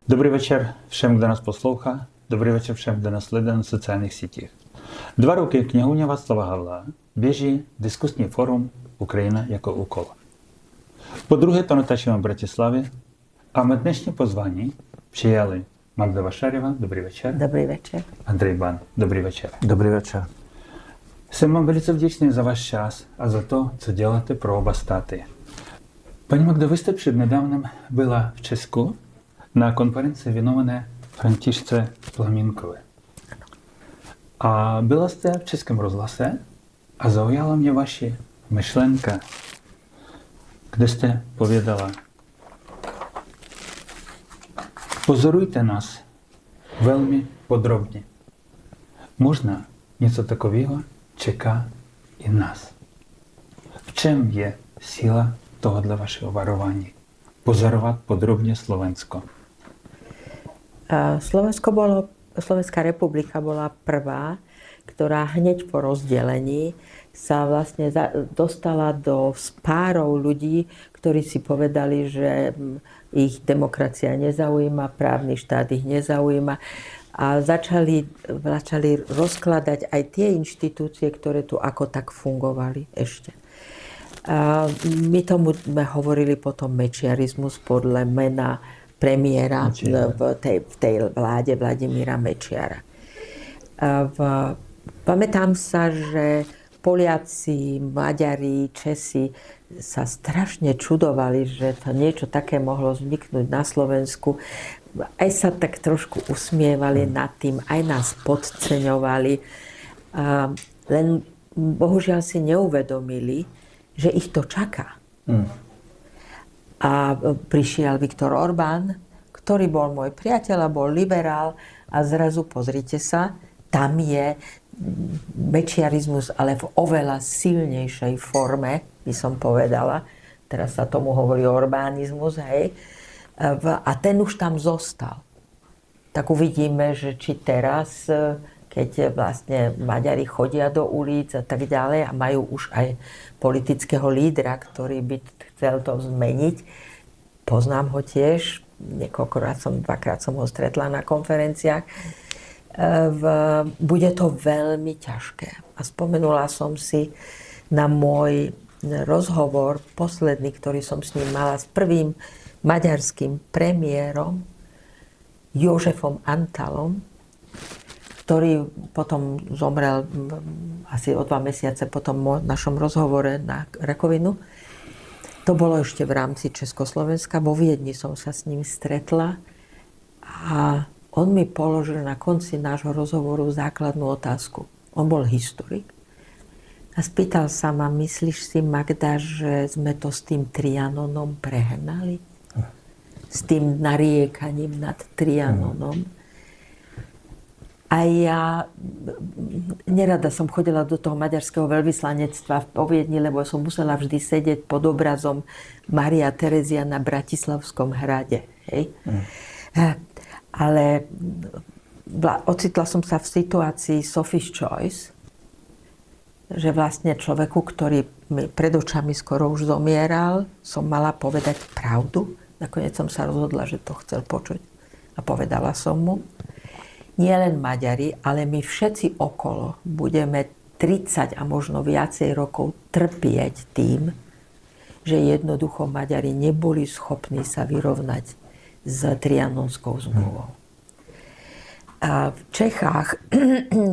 Dobrý večer všem, kdo nás poslouchá. Dobrý večer všem, kdo nás sleduje na sociálních sítích. 2 roky knihovně Václava Havla běží diskusní fórum Ukrajina jako úkol. Po druhé to natáčíme v Bratislavě a mé dnešní pozvání přijali Magda Vašářová, dobrý večer. Dobrý večer. Andrej Ban, dobrý večer. Dobrý večer. Jsem vám velice vděčný za váš čas a za to, co děláte pro oba státy. Paní Magdo, vy jste přednedávnem byla v Česku na konferenci věnované Františce Plamínkové. A byla jste v Českém rozhlase a zaujala mě vaši myšlenka, kde jste povědala: pozorujte nás velmi podrobně. Možná něco takového čeká i nás. V čem je síla tohohle vašeho varování? Pozorovat podrobne Slovensko. Slovenská republika bola prvá, ktorá hneď po rozdelení sa vlastne dostala do spárov ľudí, ktorí si povedali, že ich demokracia nezaujíma, právny štát ich nezaujíma. A začali rozkladať aj tie inštitúcie, ktoré tu ako tak fungovali ešte. A my tomu hovorili potom mečiarizmus podľa mena premiéra v tej vláde Vladimíra Mečiara. Pamätám sa, že Poliaci, Maďari, Česi sa strašne čudovali, že to niečo také mohlo vzniknúť na Slovensku. Aj sa tak trošku usmievali nad tým, aj nás podceňovali. Len bohužiaľ si neuvedomili, že ich to čaká. A prišiel Viktor Orbán, ktorý bol môj priateľ a bol liberál, a zrazu pozrite sa, tam je mečiarizmus, ale v oveľa silnejšej forme, by som povedala. Teraz sa tomu hovorí orbánizmus, hej. A ten už tam zostal. Tak uvidíme, že či teraz, keď vlastne Maďari chodia do ulic a tak ďalej a majú už aj politického lídra, ktorý by chcel to zmeniť. Poznám ho tiež, dvakrát som ho stretla na konferenciách. Bude to veľmi ťažké. A spomenula som si na môj rozhovor posledný, ktorý som s ním mala s prvým maďarským premiérom Jožefom Antalom, ktorý potom zomrel asi o 2 mesiace po tom našom rozhovore na rakovinu. To bolo ešte v rámci Československa. Vo Viedni som sa s ním stretla a on mi položil na konci nášho rozhovoru základnú otázku. On bol historik a spýtal sa ma: myslíš si, Magda, že sme to s tým Trianonom prehnali? S tým nariekaním nad Trianonom? A ja nerada som chodila do toho maďarského veľvyslanectva v Viedni, lebo som musela vždy sedieť pod obrazom Mária Terezia na Bratislavskom hrade. Hej? Ale ocitla som sa v situácii Sophie's Choice, že vlastne človeku, ktorý mi pred očami skoro už zomieral, som mala povedať pravdu. Nakoniec som sa rozhodla, že to chcel počuť. A povedala som mu: nie len Maďari, ale my všetci okolo budeme 30 a možno viacej rokov trpieť tým, že jednoducho Maďari neboli schopní sa vyrovnať s Trianonskou zmluvou. A v Čechách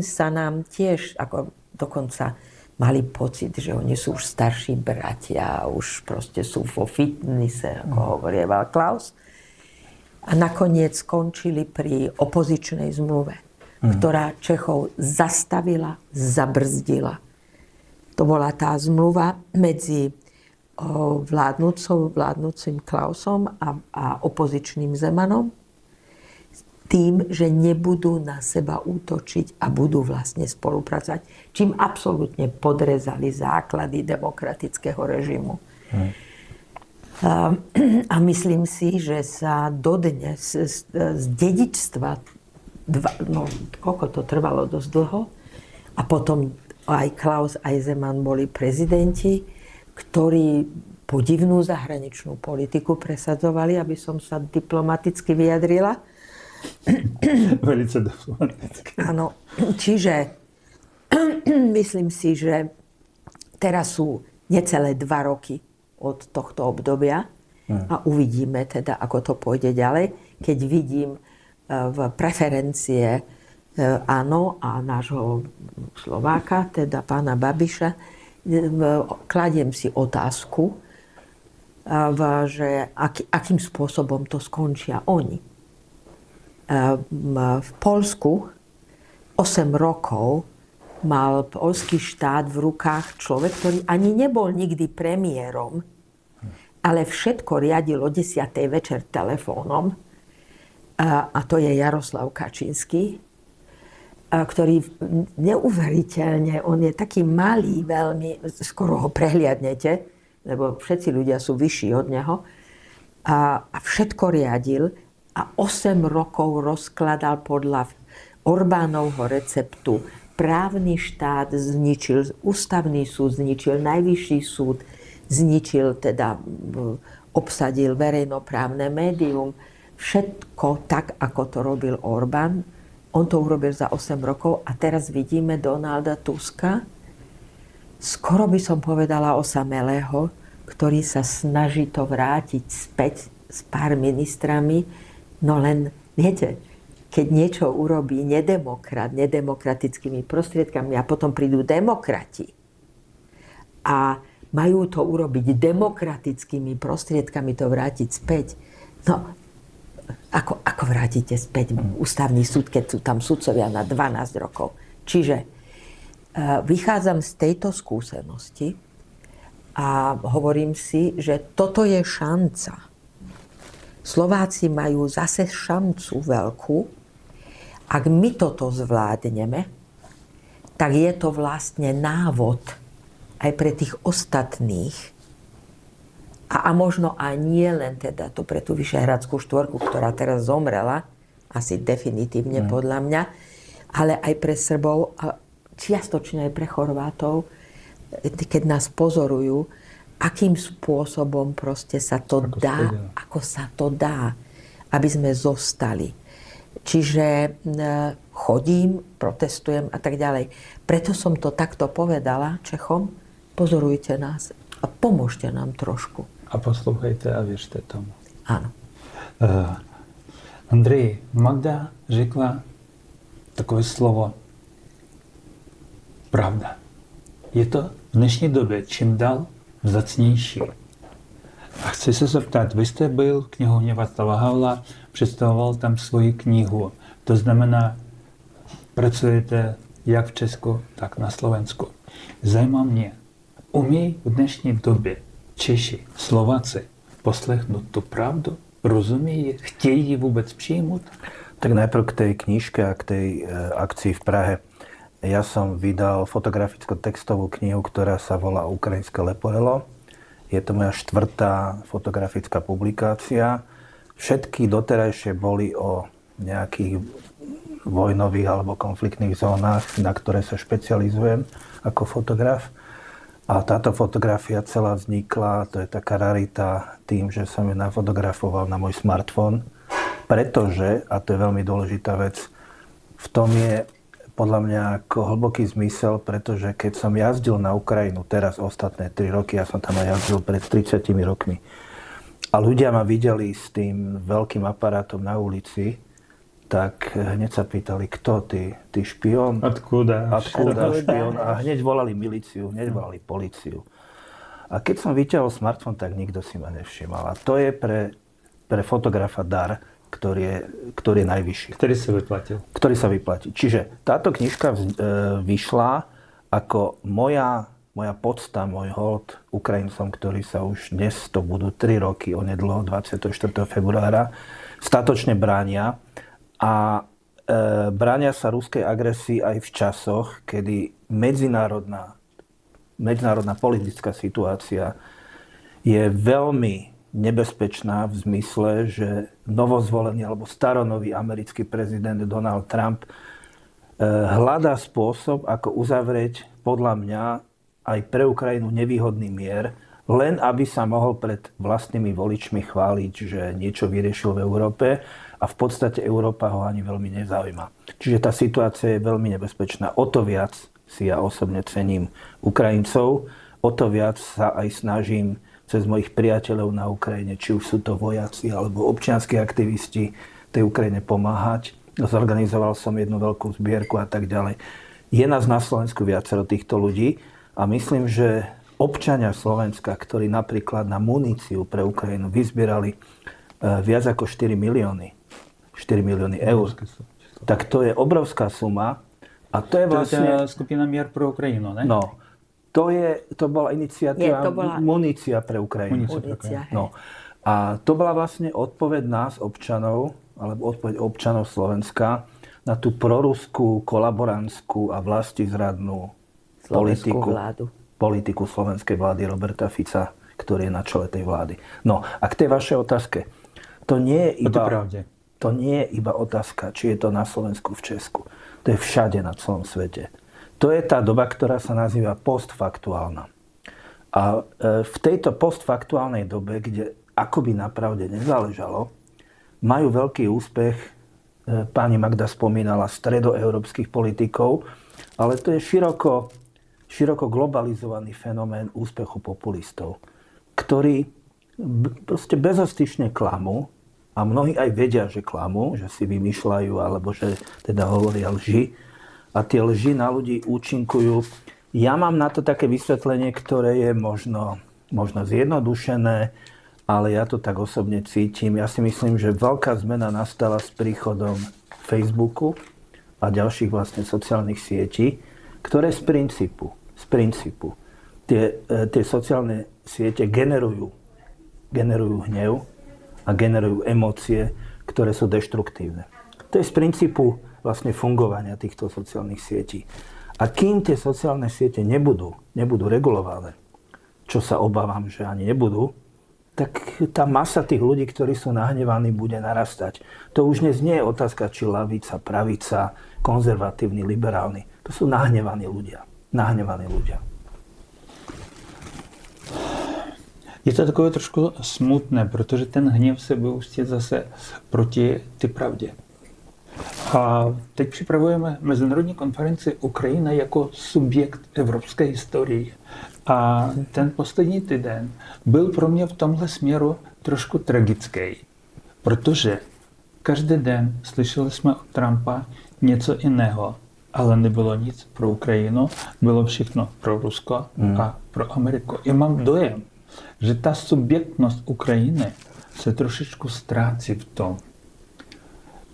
sa nám tiež, ako dokonca mali pocit, že oni sú už starší bratia, už proste sú vo fitnesse, ako hovorieval Klaus. A nakoniec skončili pri opozičnej zmluve, ktorá Čechov zastavila, zabrzdila. To bola tá zmluva medzi vládnúcim Klausom a opozičným Zemanom, tým, že nebudú na seba útočiť a budú vlastne spolupracovať, čím absolútne podrezali základy demokratického režimu. A myslím si, že sa dodnes z dedičstva, koľko to trvalo dosť dlho, a potom aj Klaus, aj Zeman boli prezidenti, ktorí podivnú zahraničnú politiku presadzovali, aby som sa diplomaticky vyjadrila. Velice diplomaticky. Áno, čiže myslím si, že teraz sú necelé 2 roky od tohto obdobia a uvidíme teda, ako to pôjde ďalej. Keď vidím v preferencie áno a nášho Slováka, teda pána Babiša, kladiem si otázku, že akým spôsobom to skončia oni. V Poľsku 8 rokov mal poľský štát v rukách človek, ktorý ani nebol nikdy premiérom, ale všetko riadil o 10. večer telefónom. A to je Jaroslav Kačinský, ktorý neuveriteľne, on je taký malý, veľmi, skoro ho prehliadnete, lebo všetci ľudia sú vyšší od neho. A všetko riadil a 8 rokov rozkladal podľa Orbánovho receptu. Právny štát zničil, ústavný súd zničil, najvyšší súd zničil, teda obsadil verejnoprávne médium. Všetko tak, ako to robil Orbán. On to urobil za 8 rokov a teraz vidíme Donalda Tuska, skoro by som povedala osamelého, ktorý sa snaží to vrátiť späť s pár ministrami. No len, viete, keď niečo urobí nedemokrat, nedemokratickými prostriedkami a potom prídu demokrati a majú to urobiť demokratickými prostriedkami, to vrátiť späť. No, ako vrátite späť ústavný súd, keď sú tam sudcovia na 12 rokov? Čiže vychádzam z tejto skúsenosti a hovorím si, že toto je šanca. Slováci majú zase šancu veľkú. Ak my toto zvládneme, tak je to vlastne návod aj pre tých ostatných. A možno aj nie len teda to pre tú Vyšehradskú štvorku, ktorá teraz zomrela, asi definitívne podľa mňa, ale aj pre Srbov a čiastočne aj pre Chorvátov, keď nás pozorujú, akým spôsobom proste sa to dá, ako sa to dá, aby sme zostali. Čiže chodím, protestujem a tak ďalej. Preto som to takto povedala Čechom, pozorujte nás a pomôžte nám trošku. A poslouchejte a věřte tomu. Ano. Andrej, Magda řekla takové slovo pravda. Je to v dnešní době čím dál vzácnější. A chci se zeptat, vy jste byl v knihovně Václava Havla, představoval tam svoji knihu. To znamená, pracujete jak v Česku, tak na Slovensku. Zajímá mě, umí v dnešní době Češi, Slováci poslechnout tu pravdu? Rozumí ji? Chtějí ji vůbec přijmout? Tak najprv k tej knižke a k tej akcii v Prahe. Ja som vydal fotograficko-textovú knihu, ktorá sa volá Ukrajinské leporelo. Je to moja 4. fotografická publikácia. Všetky doterajšie boli o nejakých vojnových alebo konfliktných zónach, na ktoré sa špecializujem ako fotograf. A táto fotografia celá vznikla, to je taká rarita, tým, že som ju nafotografoval na môj smartfón. Pretože, a to je veľmi dôležitá vec, v tom je podľa mňa ako hlboký zmysel, pretože keď som jazdil na Ukrajinu teraz ostatné 3 roky, ja som tam aj jazdil pred 30 rokmi, a ľudia ma videli s tým veľkým aparátom na ulici, tak hneď sa pýtali, kto ty špión? Odkúda špión? A hneď volali milíciu, hneď volali políciu. A keď som vyťahol smartfón, tak nikto si ma nevšimal. A to je pre fotografa dar, ktorý je najvyšší. Ktorý sa vyplatil. Čiže táto knižka vyšla ako moja podsta, môj hold Ukrajincom, ktorí sa už dnes, to budú 3 roky, onedlho 24. februára, statočne bránia. A bránia sa ruskej agresii aj v časoch, kedy medzinárodná politická situácia je veľmi nebezpečná v zmysle, že novozvolený alebo staronový americký prezident Donald Trump hľadá spôsob, ako uzavrieť podľa mňa aj pre Ukrajinu nevýhodný mier, len aby sa mohol pred vlastnými voličmi chváliť, že niečo vyriešil v Európe a v podstate Európa ho ani veľmi nezaujíma. Čiže tá situácia je veľmi nebezpečná. O to viac si ja osobne cením Ukrajincov, o to viac sa aj snažím cez mojich priateľov na Ukrajine, či už sú to vojaci alebo občianski aktivisti, tej Ukrajine pomáhať. Zorganizoval som jednu veľkú zbierku a tak ďalej. Je nás na Slovensku viacero týchto ľudí a myslím, že občania Slovenska, ktorí napríklad na muníciu pre Ukrajinu vyzbierali viac ako 4 milióny eur, tak to je obrovská suma a to je vlastne... To je skupina Mier pro Ukrajinu, ne? No, to bola iniciatíva Munícia pre Ukrajinu. No. A to bola vlastne odpoveď nás, občanov, alebo odpoveď občanov Slovenska na tú proruskú, kolaborantskú a vlastizradnú politiku slovenskej vlády Roberta Fica, ktorý je na čele tej vlády. No a k tej vašej otázke. To nie je iba otázka, či je to na Slovensku, v Česku. To je všade na celom svete. To je tá doba, ktorá sa nazýva postfaktuálna. A v tejto postfaktuálnej dobe, kde akoby napravde nezáležalo, majú veľký úspech, pani Magda spomínala, stredoeurópskych politikov, ale to je široko globalizovaný fenomén úspechu populistov, ktorí proste bezostyšne klamú a mnohí aj vedia, že klamú, že si vymýšľajú alebo že teda hovoria lži a tie lži na ľudí účinkujú. Ja mám na to také vysvetlenie, ktoré je možno zjednodušené, ale ja to tak osobne cítim. Ja si myslím, že veľká zmena nastala s príchodom Facebooku a ďalších vlastne sociálnych sietí, ktoré z princípu tie sociálne siete generujú hnev a generujú emócie, ktoré sú deštruktívne. To je z princípu vlastne fungovania týchto sociálnych sietí. A kým tie sociálne siete nebudú regulované, čo sa obávam, že ani nebudú, tak tá masa tých ľudí, ktorí sú nahnevaní, bude narastať. To už dnes nie je otázka, či ľavica, pravica, konzervatívny, liberálny. To sú nahnevaní ľudia. Je to takové trošku smutné, protože ten hněv se vyústí zase proti ty pravdě. A teď připravujeme mezinárodní konferenci Ukrajina jako subjekt evropské historie. A ten poslední týden byl pro mě v tomhle směru trošku tragický, protože každý den slyšeli jsme od Trumpa něco jiného, ale nebylo nic pro Ukrajinu, bylo všechno pro Rusko a pro Ameriku. Já mám dojem, že ta subjektnost Ukrajiny se trošičku ztrácí v tom.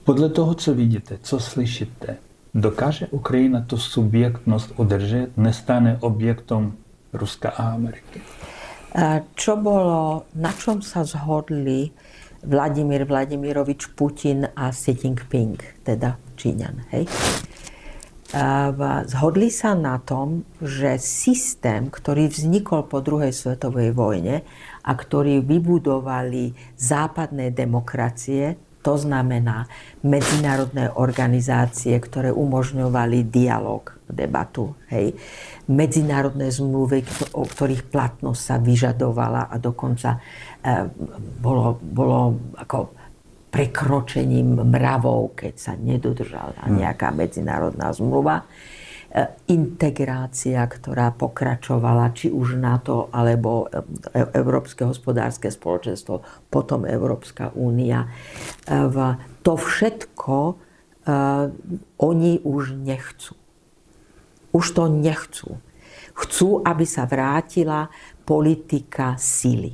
Podle toho, co vidíte, co slyšíte, dokáže Ukrajina tu subjektnost udržet, nestane objektom Ruska a Ameriky? Na čom sa zhodli Vladimír Vladimirovič Putin a Xi Jinping, teda Číňan, hej? Zhodli sa na tom, že systém, ktorý vznikol po druhej svetovej vojne a ktorý vybudovali západné demokracie, to znamená medzinárodné organizácie, ktoré umožňovali dialog, debatu, hej, medzinárodné zmluvy, o ktorých platnosť sa vyžadovala a dokonca bolo ako prekročením mravov, keď sa nedodržala nejaká medzinárodná zmluva. Integrácia, ktorá pokračovala, či už NATO, alebo Európske hospodárske spoločenstvo, potom Európska únia. To všetko oni už nechcú. Už to nechcú. Chcú, aby sa vrátila politika sily.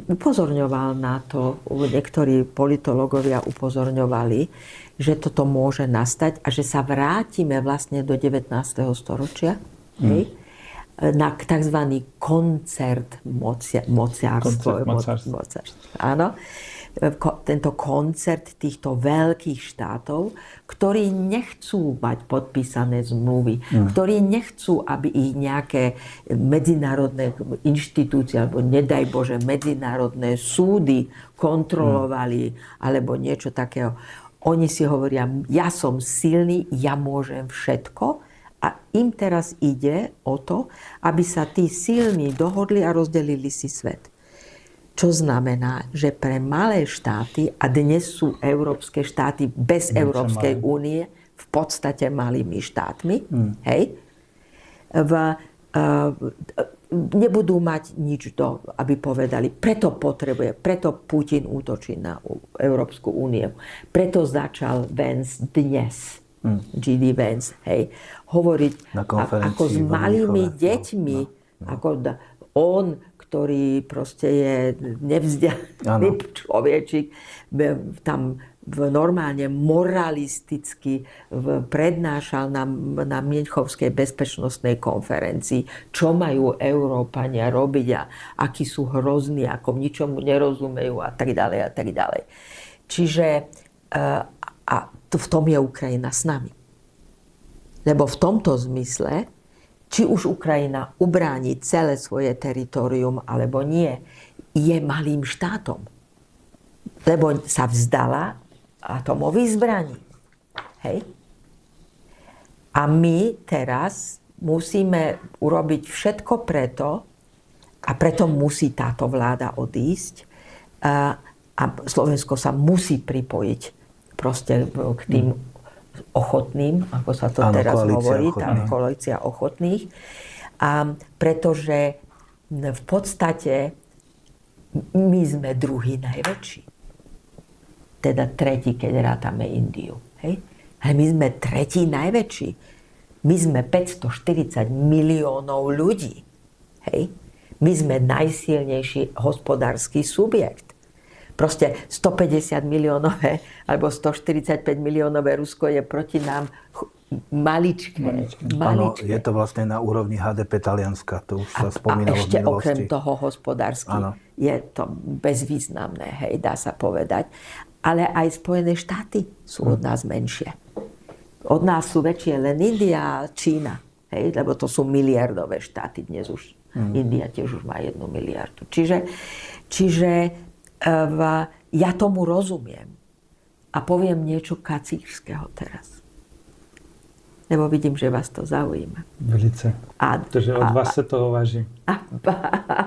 Upozorňoval na to, niektorí politológovia upozorňovali, že toto môže nastať a že sa vrátime vlastne do 19. storočia na tzv. Koncert mociarstvo. Áno. Tento koncert týchto veľkých štátov, ktorí nechcú mať podpísané zmluvy, ktorí nechcú, aby ich nejaké medzinárodné inštitúcie, alebo nedaj Bože, medzinárodné súdy kontrolovali, alebo niečo takého. Oni si hovoria, ja som silný, ja môžem všetko A im teraz ide o to, aby sa tí silní dohodli a rozdelili si svet. Čo znamená, že pre malé štáty, a dnes sú európske štáty bez Európskej únie v podstate malými štátmi, hej, nebudú mať nič aby povedali. Preto Putin útočí na Európsku úniu. Preto začal Vance dnes, G.D. Vance, hej, hovoriť ako s malými deťmi, ako on, ktorý proste je nevzdialený človečik, tam normálne moralisticky prednášal na Mnichovskej bezpečnostnej konferencii, čo majú Európania robiť a akí sú hrozní, ako ničomu nerozumejú a tak ďalej a tak ďalej. Čiže a v tom je Ukrajina s nami. Lebo v tomto zmysle, či už Ukrajina ubráni celé svoje teritorium, alebo nie, je malým štátom. Lebo sa vzdala atomových zbraní. Hej? A my teraz musíme urobiť všetko preto, a preto musí táto vláda odísť, a Slovensko sa musí pripojiť proste k tým ochotným, ako sa to teraz hovorí, tá koalícia ochotných. Pretože v podstate my sme druhý najväčší. Teda tretí, keď rátame Indiu. Hej? Ale my sme tretí najväčší. My sme 540 miliónov ľudí. Hej? My sme najsilnejší hospodársky subjekt. Proste 150 miliónové alebo 145 miliónové Rusko je proti nám maličké. Áno, je to vlastne na úrovni HDP Talianska. To už sa spomínalo v minulosti. A ešte okrem toho hospodársky je to bezvýznamné, hej, dá sa povedať. Ale aj Spojené štáty sú od nás menšie. Od nás sú väčšie len India a Čína. Hej, lebo to sú miliardové štáty dnes už. India tiež už má 1 miliardu. Čiže ja tomu rozumiem. A poviem niečo kacírskeho teraz. Lebo vidím, že vás to zaujíma. Velice. Pretože od vás sa toho vážim.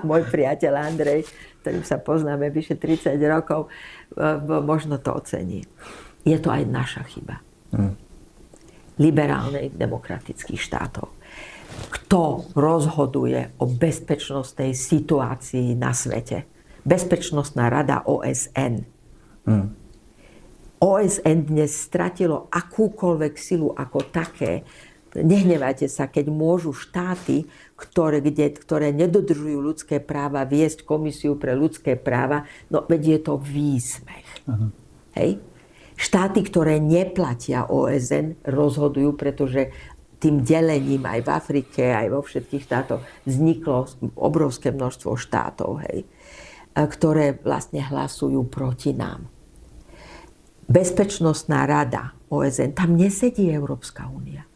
Môj priateľ Andrej, ktorým sa poznáme vyše 30 rokov, možno to ocení. Je to aj naša chyba. Liberálnych demokratických štátov. Kto rozhoduje o bezpečnostnej situácii na svete? Bezpečnostná rada OSN. OSN dnes stratilo akúkoľvek silu ako také. Nehnevajte sa, keď môžu štáty, ktoré nedodržujú ľudské práva, viesť komisiu pre ľudské práva, no veď je to výsmech. Hej? Štáty, ktoré neplatia OSN, rozhodujú, pretože tým delením aj v Afrike, aj vo všetkých štátoch vzniklo obrovské množstvo štátov, hej, ktoré vlastne hlasujú proti nám. Bezpečnostná rada OSN, tam nesedí Európska únia.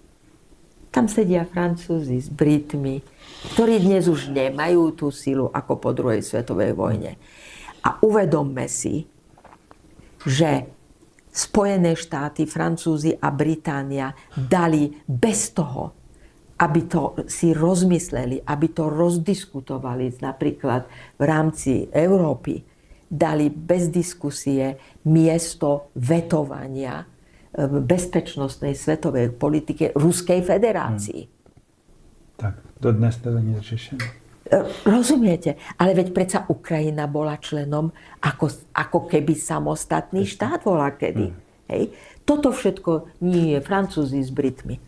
Tam sedia Francúzi s Britmi, ktorí dnes už nemajú tú silu ako po druhej svetovej vojne. A uvedomme si, že Spojené štáty, Francúzi a Británia dali bez toho, aby to si rozmysleli, aby to rozdiskutovali napríklad v rámci Európy, dali bez diskusie miesto vetovania bezpečnostnej svetovej politike Ruskej federácii. Tak, dodnes to nie je riešené. Rozumiete? Ale veď predsa Ukrajina bola členom ako keby samostatný štát bola kedy. Hej? Toto všetko nie je Francúzi s Britmi.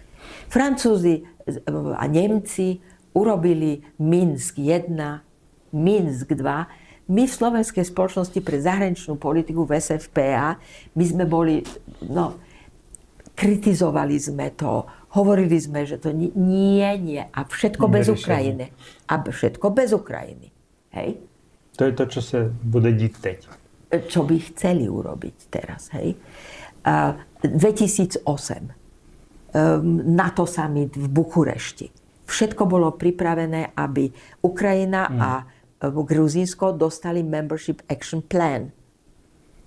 Francúzi a Nemci urobili Minsk 1, Minsk 2. My v Slovenskej spoločnosti pre zahraničnú politiku v SFPA, my sme boli, kritizovali sme to, hovorili sme, že to nie. A všetko bez Ukrajiny. A všetko bez Ukrajiny. Hej? To je to, čo sa bude diť teď. Čo by chceli urobiť teraz. Hej? 2008. NATO summit v Bukurešti. Všetko bolo pripravené, aby Ukrajina a Gruzínsko dostali Membership Action Plan.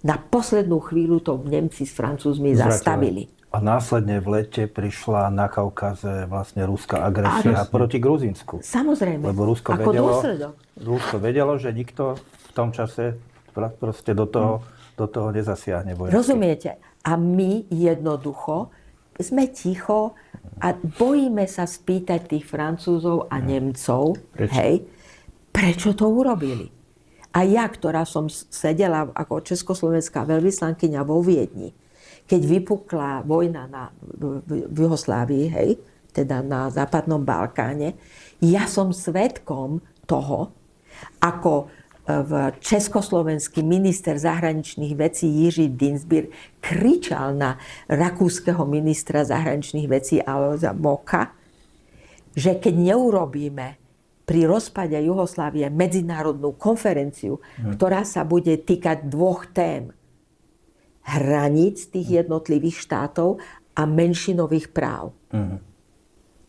Na poslednú chvíľu to Nemci s Francúzmi zastavili. A následne v lete prišla na Kaukaze vlastne ruská agresia proti Gruzínsku. Samozrejme, Lebo Rusko ako dôsledok. vedelo, že nikto v tom čase proste do toho nezasiahne vojensky. Rozumiete? A my jednoducho sme ticho a bojíme sa spýtať tých Francúzov a Nemcov, prečo to urobili. A ja, ktorá som sedela ako československá veľvyslankyňa vo Viedni, keď vypukla vojna v Juhoslávii, teda na západnom Balkáne, ja som svedkom toho, ako československý minister zahraničných vecí Jiří Dienstbier kričal na rakúskeho ministra zahraničných vecí Alojza Moka, že keď neurobíme pri rozpade Juhoslávie medzinárodnú konferenciu, ktorá sa bude týkať dvoch tém. Hraníc tých jednotlivých štátov a menšinových práv.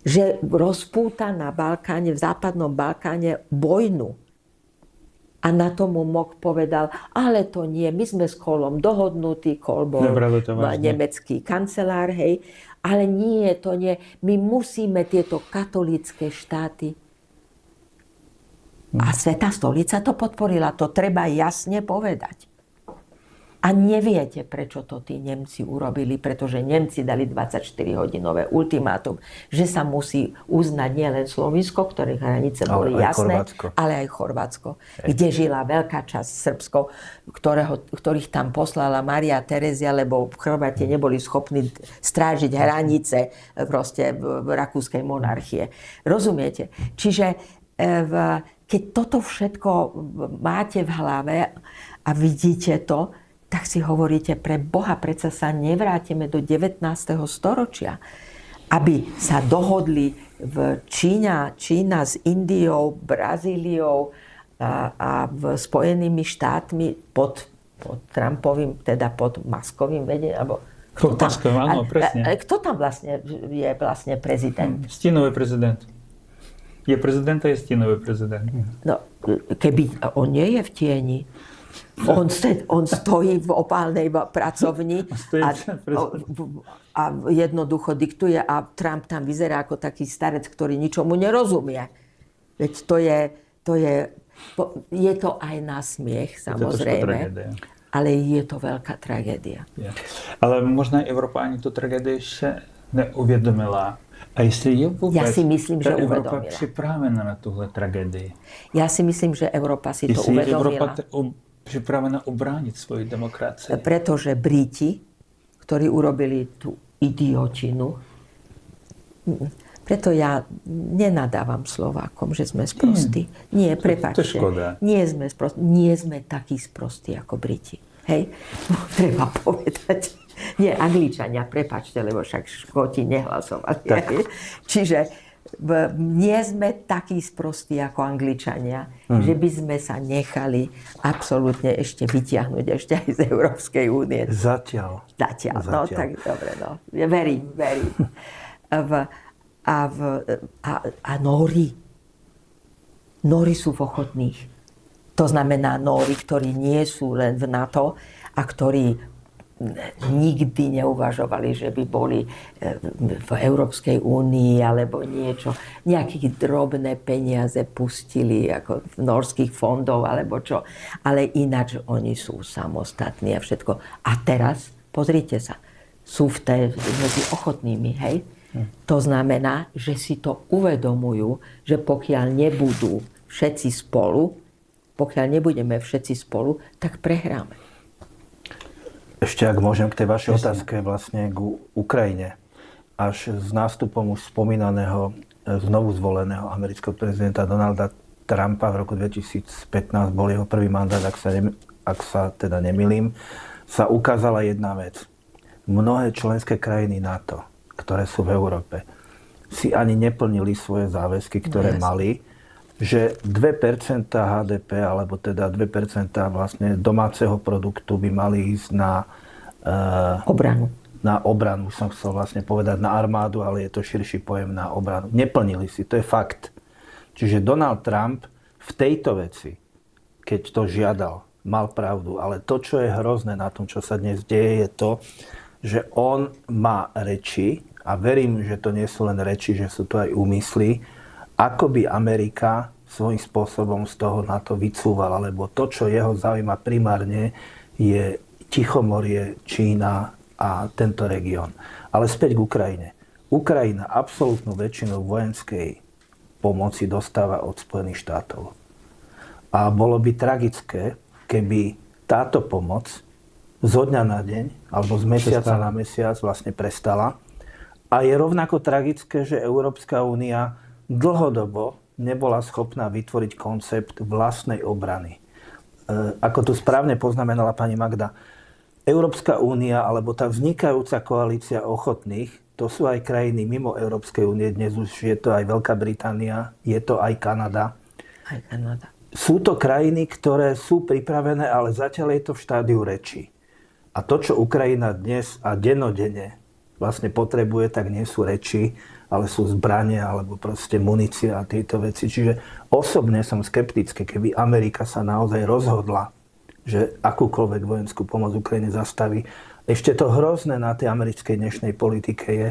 Že rozpúta na Balkáne, v západnom Balkáne vojnu. A na tomu Mok povedal, ale to nie, my sme s Kohlom dohodnutí, Kohl bol nemecký kancelár, ale nie, to nie, my musíme tieto katolícke štáty. A Svätá stolica to podporila, to treba jasne povedať. A neviete, prečo to tí Nemci urobili, pretože Nemci dali 24-hodinové ultimátum, že sa musí uznať nielen Slovinsko, ktorých hranice boli jasné, ale aj Chorvátsko, kde žila veľká časť Srbsko, ktorých tam poslala Mária Terezia, lebo v Chorváte neboli schopní strážiť hranice proste v rakúskej monarchie. Rozumiete? Čiže keď toto všetko máte v hlave a vidíte to, tak si hovoríte, pre Boha, predsa sa nevrátime do 19. storočia. Aby sa dohodli v Čína s Indiou, Brazíliou a v Spojenými štátmi pod Trumpovým, teda pod maskovým vedením, alebo kto tam vlastne je prezident? Stínový prezident. Je prezident a je stínový prezident. No, keby on nie je v tieni, on stojí v opálnej pracovni a jednoducho diktuje a Trump tam vyzerá ako taký starec, ktorý ničomu nerozumie. Veď je to aj na smiech, samozrejme, ale je to veľká tragédia. Ale možná Európa ani tú tragédiu ešte neuvedomila. A jestli je vôbec Európa pripravená na túhle tragédii? Ja si myslím, že Európa si to uvedomila. Pripravená obrániť svoju demokraciu. Pretože Briti, ktorí urobili tú idiotinu, preto ja nenadávam Slovákom, že sme sprostí. Nie, prepáčte. To je škoda. Nie sme takí sprostí ako Briti. Hej? Treba povedať. Nie, Angličania, prepáčte, lebo však Škóti nehlasovali. Čiže nie sme takí sprostí ako Angličania, že by sme sa nechali absolútne ešte vytiahnuť ešte aj z Európskej únie. Zatiaľ. No tak dobre, no. Verím. A Nóri sú v ochotných. To znamená Nóri, ktorí nie sú len v NATO a ktorí nikdy neuvažovali, že by boli v Európskej únii alebo niečo, nejaké drobné peniaze pustili ako v norských fondov alebo čo. Ale ináč oni sú samostatní a všetko. A teraz, pozrite sa, sú medzi ochotnými, hej? To znamená, že si to uvedomujú, že pokiaľ nebudeme všetci spolu, tak prehráme. Ešte, ak môžem, k tej vašej otázke vlastne k Ukrajine. Až s nástupom už spomínaného, znovu zvoleného amerického prezidenta Donalda Trumpa v roku 2015 bol jeho prvý mandát, ak sa teda nemýlim, sa ukázala jedna vec. Mnohé členské krajiny NATO, ktoré sú v Európe, si ani neplnili svoje záväzky, ktoré mali, že 2% HDP, alebo teda 2% vlastne domáceho produktu by mali ísť na obranu. Na obranu, som chcel vlastne povedať na armádu, ale je to širší pojem na obranu. Neplnili si, to je fakt. Čiže Donald Trump v tejto veci, keď to žiadal, mal pravdu. Ale to, čo je hrozné na tom, čo sa dnes deje, je to, že on má reči, a verím, že to nie sú len reči, že sú to aj úmysly, ako by Amerika svojím spôsobom z toho NATO vycúvala, lebo to, čo jeho zaujíma primárne, je Tichomorie, Čína a tento región. Ale späť k Ukrajine. Ukrajina absolútnu väčšinu vojenskej pomoci dostáva od Spojených štátov. A bolo by tragické, keby táto pomoc zo dňa na deň, alebo z mesiaca na mesiac vlastne prestala. A je rovnako tragické, že Európska únia dlhodobo nebola schopná vytvoriť koncept vlastnej obrany. Ako tu správne poznamenala pani Magda, Európska únia, alebo tá vznikajúca koalícia ochotných, to sú aj krajiny mimo Európskej únie, dnes už je to aj Veľká Británia, je to aj Kanada. Aj Kanada. Sú to krajiny, ktoré sú pripravené, ale zatiaľ je to v štádiu reči. A to, čo Ukrajina dnes a dennodenne vlastne potrebuje, tak nie sú reči, ale sú zbranie alebo proste munícia a tieto veci. Čiže osobne som skeptický, keby Amerika sa naozaj rozhodla, že akúkoľvek vojenskú pomoc Ukrajine zastaví. Ešte to hrozné na tej americkej dnešnej politike je,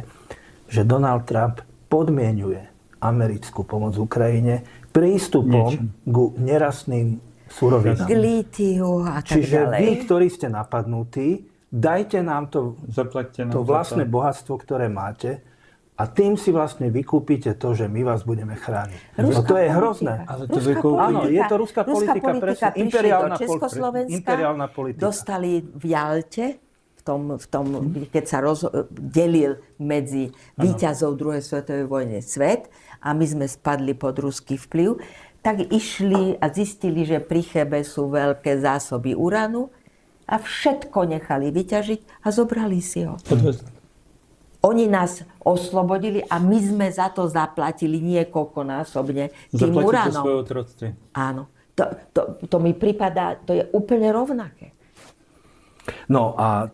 že Donald Trump podmienuje americkú pomoc Ukrajine prístupom k nerastným surovinám. K lítiu a tak Čiže ďalej. vy, ktorí ste napadnutí, dajte nám to vlastné bohatstvo, ktoré máte, a tým si vlastne vykúpite to, že my vás budeme chrániť. No to je hrozné. Ale to Áno, je to ruská politika, presne. Imperiálna politika. Dostali v Jalte, keď sa delil medzi víťazov druhej svetovej vojny svet a my sme spadli pod ruský vplyv, tak išli a zistili, že pri Chebe sú veľké zásoby uranu a všetko nechali vyťažiť a zobrali si ho. Oni nás oslobodili a my sme za to zaplatili niekoľkonásobne tým uranom. Zaplatíte svoje otroctve. Áno. To mi pripadá, to je úplne rovnaké. No a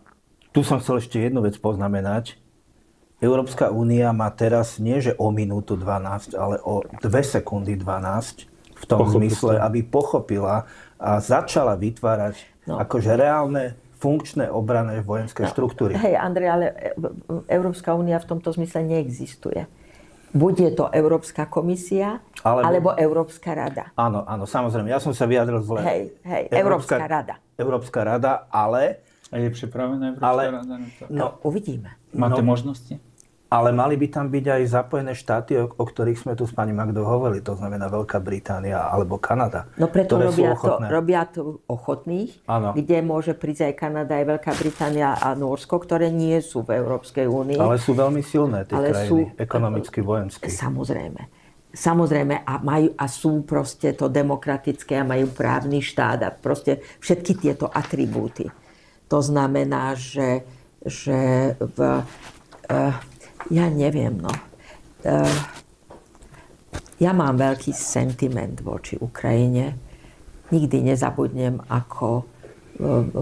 tu som chcel ešte jednu vec poznamenať. Európska únia má teraz nie, že o minútu 12, ale o 2 sekundy 12 v tom zmysle, aby pochopila a začala vytvárať akože reálne funkčné obranné vojenské štruktúry. Hej, Andrej, ale Európska únia v tomto zmysle neexistuje. Buď je to Európska komisia, alebo Európska rada. Áno, samozrejme. Ja som sa vyjadril zle. Hej, Európska rada. Európska rada, ale... A je pripravená Európska rada na to? No, uvidíme. Máte možnosti? Ale mali by tam byť aj zapojené štáty, o ktorých sme tu s pani Magdou hovorili, to znamená Veľká Británia alebo Kanada. No preto robia to ochotných, kde môže prísť aj Kanada, aj Veľká Británia a Nórsko, ktoré nie sú v Európskej únii. Ale sú veľmi silné tie krajiny, ekonomicky, vojensky. Samozrejme a sú proste to demokratické a majú právny štát a proste všetky tieto atribúty. To znamená, že ja neviem, ja mám veľký sentiment voči Ukrajine. Nikdy nezabudnem, ako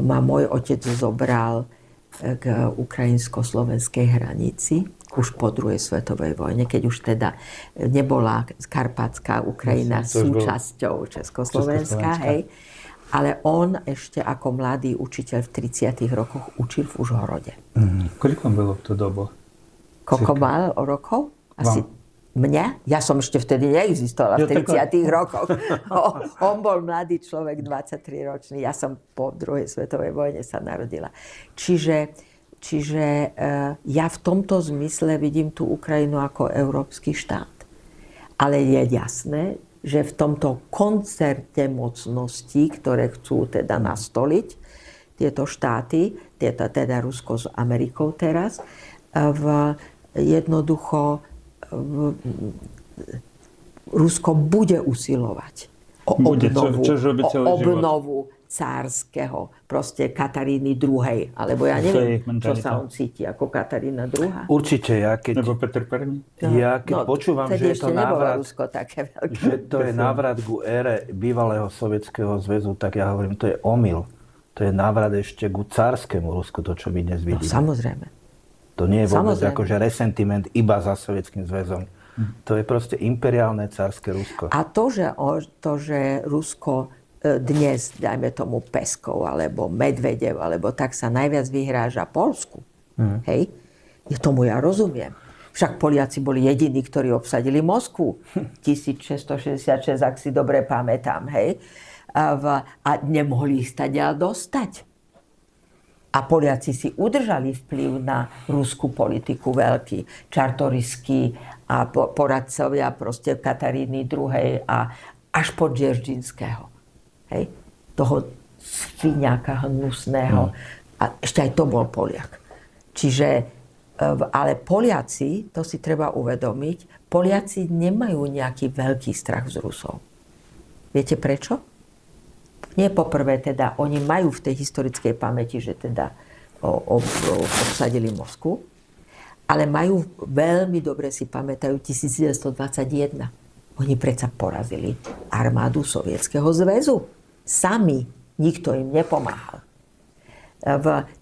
ma môj otec zobral k ukrajinsko-slovenskej hranici už po druhej svetovej vojne, keď už teda nebola Karpatská Ukrajina súčasťou Československa, hej. Ale on ešte ako mladý učiteľ v 30. rokoch učil v Užhorode. Koľko bylo v tú dobu? Koľko mal rokov? Asi mňa? Ja som ešte vtedy neexistovala v 30. rokoch. On bol mladý človek, 23-ročný. Ja som po druhej svetovej vojne sa narodila. Čiže ja v tomto zmysle vidím tú Ukrajinu ako európsky štát. Ale je jasné, že v tomto koncerte mocností, ktoré chcú teda nastoliť tieto štáty, teda Rusko s Amerikou teraz, jednoducho Rusko bude usilovať o obnovu cárskeho, proste Kataríny II. Alebo ja neviem, čo sa on cíti ako Katarína II. Určite, Nebo Petr I. Ja keď počúvam, že je to návrat, Rusko také veľké. že to je návrat ku ére bývalého Sovietskeho zväzu, tak ja hovorím, to je omyl. To je návrat ešte ku cárskému Rusku, to, čo my dnes vidíme. No, samozrejme. To nie je vôbec akože resentiment iba za Sovietským zväzom. To je proste imperiálne cárske Rusko. A to, že Rusko dnes, dajme tomu Peskov, alebo Medvedev, alebo tak sa najviac vyhráža Poľsku. Hej? Ja tomu ja rozumiem. Však Poliaci boli jediní, ktorí obsadili Moskvu. 1666, ak si dobre pamätám. Hej? A nemohli ich stadiaľ dostať. A Poliaci si udržali vplyv na ruskú politiku veľký. Čartoriský a poradcovia proste Kataríny II. A až po Dzeržinského. Hej? Toho sviňáka hnusného. A ešte aj to bol Poliak. Čiže, ale Poliaci, to si treba uvedomiť, Poliaci nemajú nejaký veľký strach z Rusov. Viete prečo? Nie poprvé teda, oni majú v tej historickej pamäti, že teda obsadili Moskvu, ale majú, veľmi dobre si pamätajú 1921. Oni predsa porazili armádu Sovietskeho zväzu. Sami. Nikto im nepomáhal.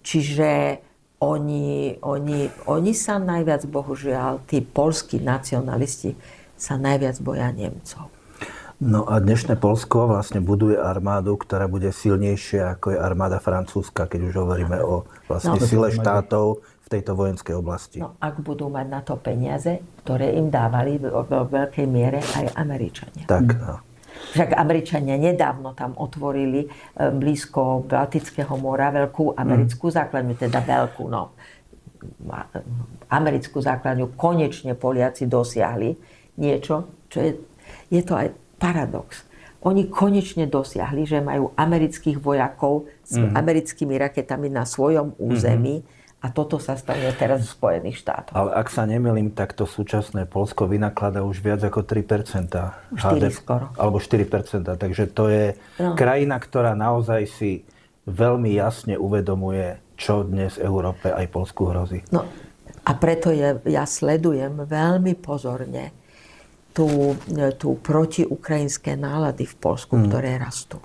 Čiže oni sa najviac, bohužiaľ, tí poľskí nacionalisti sa najviac boja Nemcov. No a dnešné Poľsko vlastne buduje armádu, ktorá bude silnejšia ako je armáda francúzska, keď už hovoríme o vlastne sile štátov v tejto vojenskej oblasti. No, ak budú mať na to peniaze, ktoré im dávali vo veľkej miere aj Američania. Tak, no. Však Američania nedávno tam otvorili blízko Baltického mora veľkú americkú základňu, teda veľkú, no. Americkú základňu konečne Poliaci dosiahli niečo, čo je to aj paradox. Oni konečne dosiahli, že majú amerických vojakov s americkými raketami na svojom území a toto sa stane teraz v Spojených štátoch. Ale ak sa nemýlim, tak to súčasné Poľsko vynakladá už viac ako 3% 4 HDP, skoro. alebo 4%. Takže to je krajina, ktorá naozaj si veľmi jasne uvedomuje, čo dnes Európe aj Poľsku hrozí. No a preto ja sledujem veľmi pozorne tú protiukrajinské nálady v Poľsku, ktoré rastú.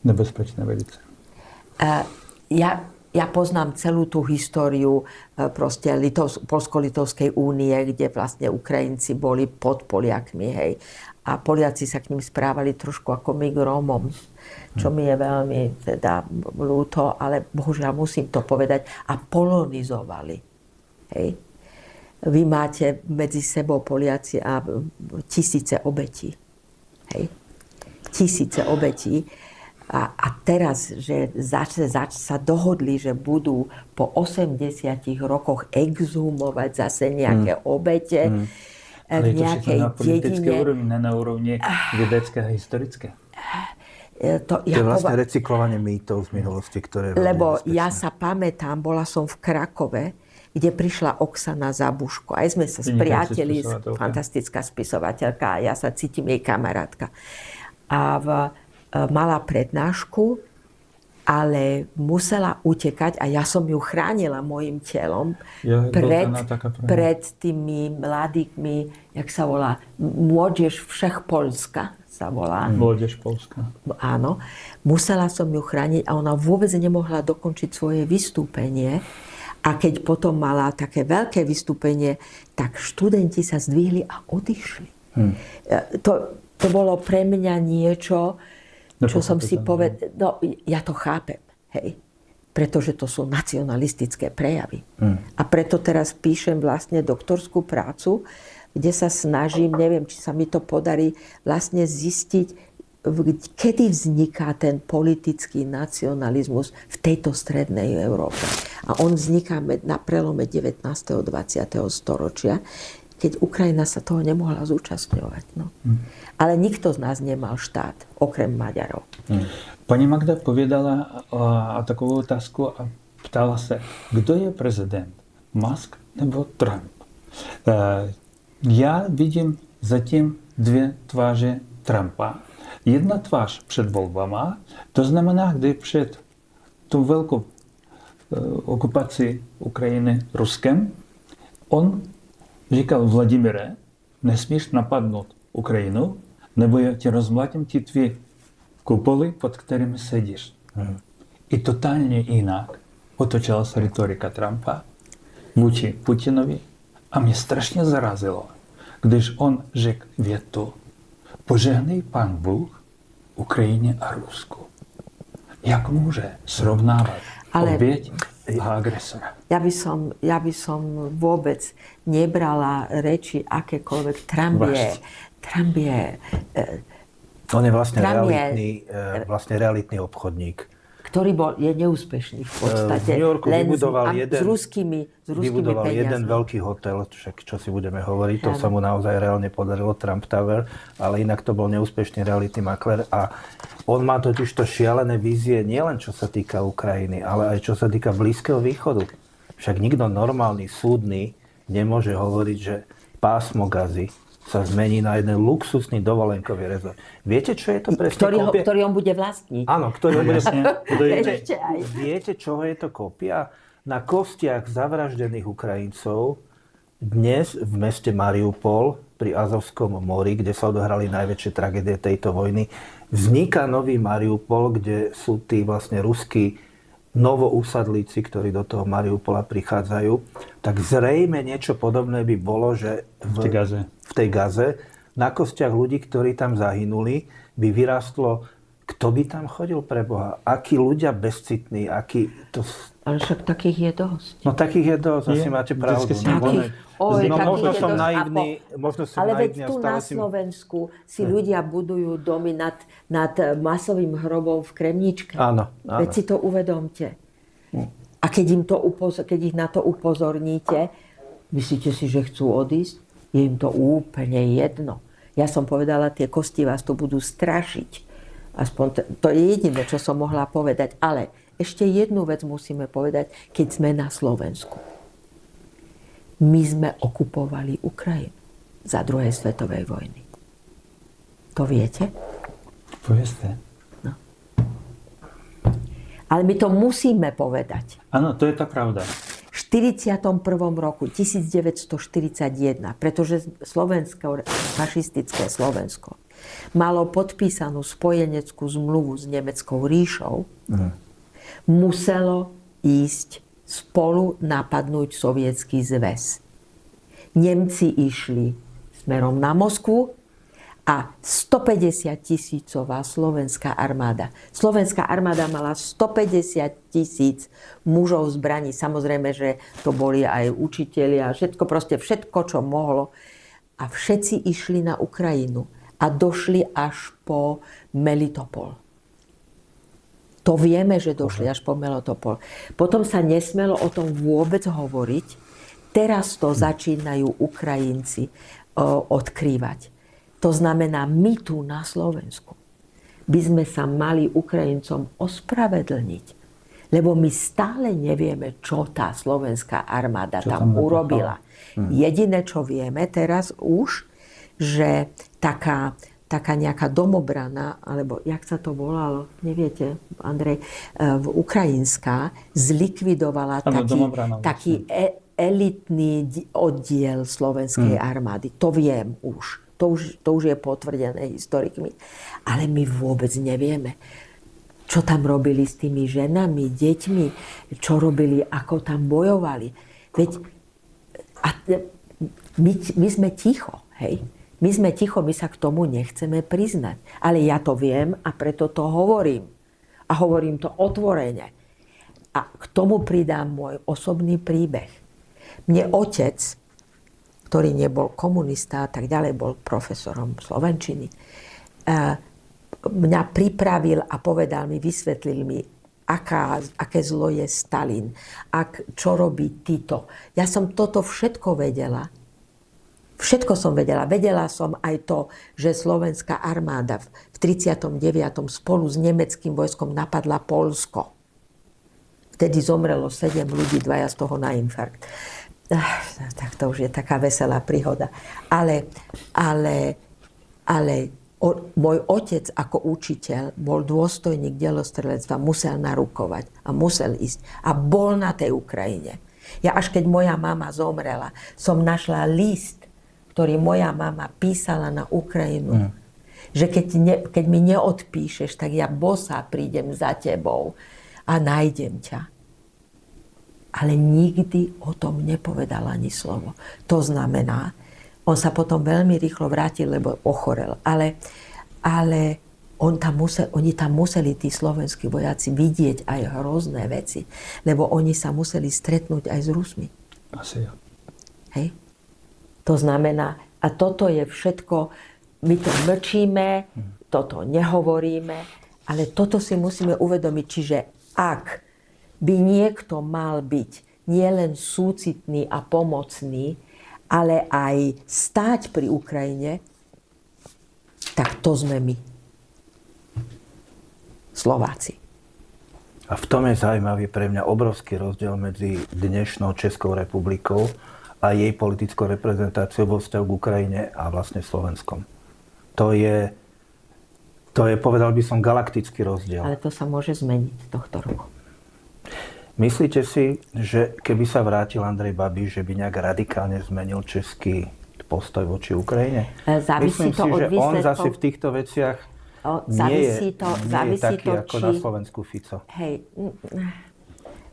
Nebezpečné velice. Ja poznám celú tú históriu proste Poľsko-Litovskej únie, kde vlastne Ukrajinci boli pod Poliakmi, hej. A Poliaci sa k ním správali trošku ako my k Rómom, čo mi je veľmi teda ľúto, ale bohužiaľ musím to povedať. A polonizovali, hej. Vy máte medzi sebou Poliaci a tisíce obetí. Hej? Tisíce obetí. A teraz, že sa dohodli, že budú po 80 rokoch exhumovať zase nejaké obete v nejakej na politické dedine. úrovni, na úrovni vedecké a historické. To je vlastne recyklovanie mýtov z minulosti, ktoré... Lebo ja sa pamätám, bola som v Krakove, kde prišla Oksana Zabuško. Aj sme sa spriateli, fantastická spisovateľka, a ja sa cítim jej kamarátka. A mala prednášku, ale musela utekať a ja som ju chránila mojim telom pred tými mladíkmi, jak sa volá, Młodzież Wszechpolska sa volá. Młodzież Polska. Áno. Musela som ju chrániť a ona vôbec nemohla dokončiť svoje vystúpenie. A keď potom mala také veľké vystúpenie, tak študenti sa zdvihli a odišli. To bolo pre mňa niečo, čo som si povedal, no ja to chápem, hej. Pretože to sú nacionalistické prejavy. A preto teraz píšem vlastne doktorskú prácu, kde sa snažím, neviem, či sa mi to podarí, vlastne zistiť, kedy vzniká ten politický nacionalizmus v tejto strednej Európe. A on vzniká na prelome 19. a 20. storočia, keď Ukrajina sa toho nemohla zúčastňovať. No. Ale nikto z nás nemal štát, okrem Maďarov. Pani Magda povedala takovou otázku a ptala se, kdo je prezident? Musk nebo Trump? Já vidím zatím dvě tváře Trumpa. Jedna tvář před volbama, to znamená, kdy před tu velkou okupací Ukrajiny Ruskem, on říkal Vladimire, nesmíš napadnout Ukrajinu, nebo já tě rozmlátím ti tvý kupoly, pod kterými sedíš. I totálně jinak otočila se retorika Trumpa vůči Putinovi a mě strašně zarazilo, když on řekl větu: Požehnej Pán Bůh Ukrajině a Rusku. Jak může srovnávat oběť agresora. Ja by som vôbec nebrala reči akékoľvek. Trump je On je vlastne realitný obchodník. ktorý je neúspešný v podstate. V New Yorku vybudoval s ruskými peniazmi. jeden veľký hotel, však čo si budeme hovoriť, to sa mu naozaj reálne podarilo, Trump Tower, ale inak to bol neúspešný realitný makler a on má totižto šialené vízie nielen čo sa týka Ukrajiny, ale aj čo sa týka Blízkeho východu. Však nikto normálny, súdny nemôže hovoriť, že pásmo Gazy sa zmení na jeden luxusný dovolenkový rezort. Viete, čo je to presne kópia? Ktorý on bude vlastniť. Áno, ktorý on bude... Ešte aj. Viete, čoho je to kópia? Na kostiach zavraždených Ukrajincov dnes v meste Mariupol pri Azovskom mori, kde sa odohrali najväčšie tragédie tejto vojny, vzniká nový Mariupol, kde sú tí vlastne ruskí novousadlíci, ktorí do toho Mariupola prichádzajú, tak zrejme niečo podobné by bolo, že v tej Gaze na kostiach ľudí, ktorí tam zahynuli, by vyrástlo, kto by tam chodil pre Boha? Akí ľudia bezcitní, akí... Ale však takých je dosť. No takých je dosť, asi máte pravdu. Možno som naivný. Ale veď tu na Slovensku si ľudia budujú domy nad masovým hrobom v Kremničke. Áno. Veď si to uvedomte. A keď ich na to upozorníte, myslíte si, že chcú odísť? Je im to úplne jedno. Ja som povedala, tie kosti vás tu budú strašiť. Aspoň to je jediné, čo som mohla povedať. Ale ešte jednu vec musíme povedať, keď sme na Slovensku. My sme okupovali Ukrajinu za druhej svetovej vojny. To viete? Povedzte. No. Ale my to musíme povedať. Áno, to je tá pravda. V 41. roku 1941, pretože fašistické Slovensko malo podpísanú spojeneckú zmluvu s Nemeckou ríšou, muselo ísť spolu napadnúť Sovietsky zväz. Nemci išli smerom na Moskvu a 150-tisícová slovenská armáda. Slovenská armáda mala 150 000 mužov zbraní. Samozrejme, že to boli aj učitelia, všetko, čo mohlo. A všetci išli na Ukrajinu a došli až po Melitopol. To vieme, že došli až po Melitopol. Potom sa nesmelo o tom vôbec hovoriť. Teraz to začínajú Ukrajinci odkrývať. To znamená, my tu na Slovensku by sme sa mali Ukrajincom ospravedlniť. Lebo my stále nevieme, čo tá slovenská armáda tam urobila. Jediné, čo vieme teraz už, že taká nejaká domobrana, alebo jak sa to volalo, neviete, Andrej, ukrajinská, zlikvidovala taký elitný oddiel slovenskej armády. To viem už. To už je potvrdené historikmi. Ale my vôbec nevieme, čo tam robili s tými ženami, deťmi, čo robili, ako tam bojovali. Veď my sme ticho, hej? My sme ticho, my sa k tomu nechceme priznať. Ale ja to viem a preto to hovorím. A hovorím to otvorene. A k tomu pridám môj osobný príbeh. Mne otec, ktorý nebol komunista a tak ďalej, bol profesorom slovenčiny, mňa pripravil a povedal mi, vysvetlil mi, aké zlo je Stalin, čo robí Tito. Ja som toto všetko vedela. Všetko som vedela. Vedela som aj to, že slovenská armáda v 39. spolu s nemeckým vojskom napadla Poľsko. Vtedy zomrelo 7 ľudí, 2 z toho na infarkt. Tak to už je taká veselá príhoda. Ale môj otec ako učiteľ bol dôstojník delostrelectva, musel narukovať a musel ísť. A bol na tej Ukrajine. Ja až keď moja mama zomrela, som našla list, ktorý moja mama písala na Ukrajinu. Že keď mi neodpíšeš, tak ja bosa prídem za tebou a nájdem ťa. Ale nikdy o tom nepovedal ani slovo. To znamená, on sa potom veľmi rýchlo vrátil, lebo ochorel. Ale Oni tam museli, tí slovenskí vojaci, vidieť aj hrozné veci, lebo oni sa museli stretnúť aj s Rusmi. Asi jo. Hej? To znamená, a toto je všetko, my to mlčíme, toto nehovoríme, ale toto si musíme uvedomiť, čiže ak by niekto mal byť nielen súcitný a pomocný, ale aj stáť pri Ukrajine, tak to sme my. Slováci. A v tom je zaujímavý pre mňa obrovský rozdiel medzi dnešnou Českou republikou a jej politickou reprezentáciou vo vzťahu k Ukrajine a vlastne Slovenskom. To je, povedal by som, galaktický rozdiel. Ale to sa môže zmeniť tohto roku. Myslíte si, že keby sa vrátil Andrej Babiš, že by nejak radikálne zmenil český postoj voči Ukrajine? Závisí Myslím to si, od že on výsledkov. zase v týchto veciach nie je taký ako na Slovensku Fico. Hej,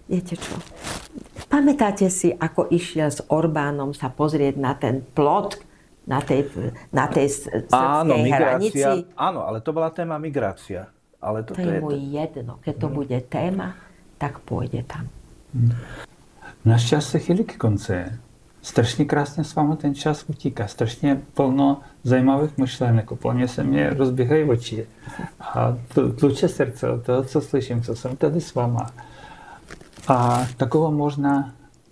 viete čo? Pamätáte si, ako išiel s Orbánom sa pozrieť na ten plot na tej srbskej hranici? Áno, ale to bola téma migrácia. Ale to je mu jedno. Keď to bude téma, tak pôjde tam. Náš čas se chýlí k konci. Strašně krásně s vámi ten čas utíká. Strašně plno zajímavých myšlenek. Úplně se mě rozbíhají oči. A tluče srdce od toho, co slyším, co jsem tady s váma. A